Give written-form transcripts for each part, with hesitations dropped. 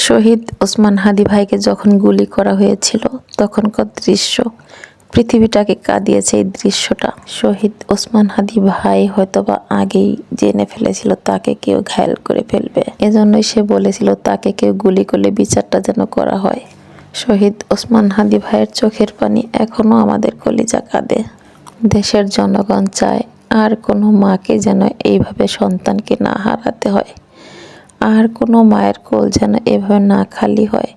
শহীদ ওসমান হাদি ভাইকে যখন গুলি করা হয়েছিল তখনকার দৃশ্য পৃথিবীটাকে কাঁদিয়েছে। এই দৃশ্যটা শহীদ ওসমান হাদি ভাই হয়তোবা আগেই জেনে ফেলেছিল তাকে কেউ ঘায়েল করে ফেলবে, এজন্যই সে বলেছিল তাকে কেউ গুলি করলে বিচারটা যেন করা হয়। শহীদ ওসমান হাদি ভাইয়ের চোখের পানি এখনো আমাদের কলিজা কাঁদে। দেশের জনগণ চায় আর কোনো মাকে যেন এইভাবে সন্তানকে না হারাতে হয়, আর কোনো মায়ের কোল যেন এভাবে না খালি হয়,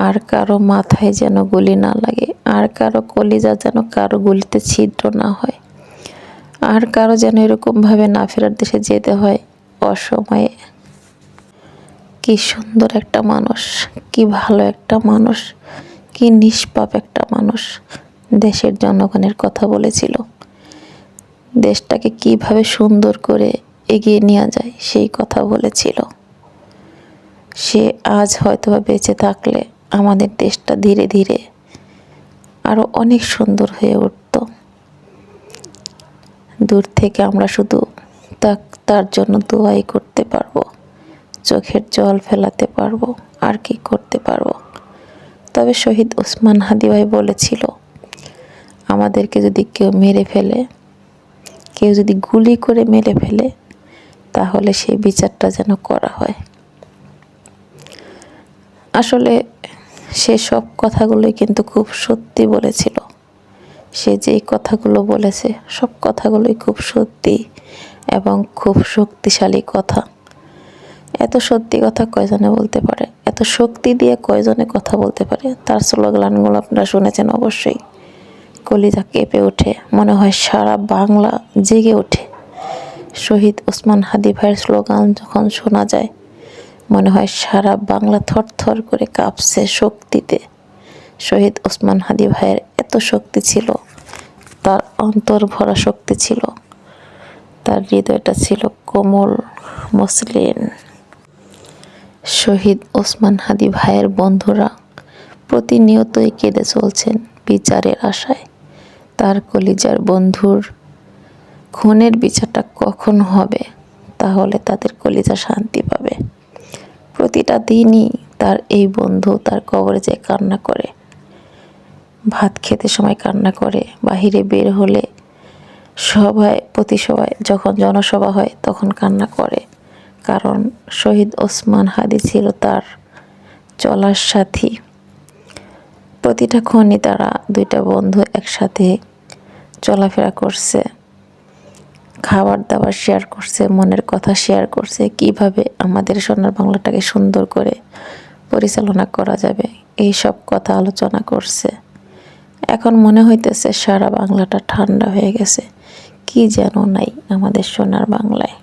আর কারো মাথায় যেন গুলি না লাগে, আর কারো কলিজা যেন কারো গুলিতে ছিদ্র না হয়, আর কারো যেন এরকমভাবে না ফেরার দেশে যেতে হয় অসময়ে। কি সুন্দর একটা মানুষ, কি ভালো একটা মানুষ, কি নিষ্পাপ একটা মানুষ দেশের জনগণের কথা বলেছিল। দেশটাকে কিভাবে সুন্দর করে এগিয়ে নেওয়া যায় সেই কথা বলেছিল। সে আজ হয়তোবা বেঁচে থাকলে আমাদের দেশটা ধীরে ধীরে আরো অনেক সুন্দর হয়ে উঠত। দূর থেকে আমরা শুধু তার জন্য দোয়াই করতে পারবো, চোখের জল ফেলাতে পারবো, আর কি করতে পারবো। তবে শহীদ ওসমান হাদি ভাই বলেছিল, আমাদেরকে যদি কেউ মেরে ফেলে, কেউ যদি গুলি করে মেরে ফেলে, তাহলে সেই বিচারটা যেন করা হয়। আসলে সে সব কথাগুলোই কিন্তু খুব সত্যি বলেছিল। সে যেই কথাগুলো বলেছে সব কথাগুলোই খুব সত্যি এবং খুব শক্তিশালী কথা। এত সত্যি কথা কয়জনে বলতে পারে, এত শক্তি দিয়ে কয়জনে কথা বলতে পারে। তার স্লোগানগুলো আপনারা শুনেছেন অবশ্যই। কলিজা কেঁপে ওঠে, মনে হয় সারা বাংলা জেগে ওঠে। শহীদ ওসমান হাদি ভাইয়ের স্লোগান যখন শোনা যায় মনে হয় সারা বাংলা থরথর করে কাঁপছে শক্তিতে। শহীদ ওসমান হাদি ভাইয়ের এত শক্তি ছিল, তার অন্তর ভরা শক্তি ছিল, তার হৃদয়টা ছিল কোমল মসলিন। শহীদ ওসমান হাদি ভাইয়ের বন্ধুরা প্রতিনিয়তই কেঁদে চলছেন বিচারের আশায়। তার কলিজার বন্ধুর খুনের বিচারটা কখন হবে, তাহলে তাদের কলিজা শান্তি পাবে। প্রতিটা দিনই তার এই বন্ধু তার কবরে যেয়ে কান্না করে, ভাত খেতে সময় কান্না করে, বাহিরে বের হলে সভায় প্রতিসভায় যখন জনসভা হয় তখন কান্না করে। কারণ শহীদ ওসমান হাদি ছিল তার চলার সাথী। প্রতিটা ক্ষণই তারা দুইটা বন্ধু একসাথে চলাফেরা করছে, খাবার দাবার শেয়ার করছে, মনের কথা শেয়ার করছে, কিভাবে আমাদের সোনার বাংলাটাকে সুন্দর করে পরিচালনা করা যাবে এই সব কথা আলোচনা করছে। এখন মনে হইতেছে সারা বাংলাটা ঠান্ডা হয়ে গেছে, কি যেন নাই আমাদের সোনার বাংলায়।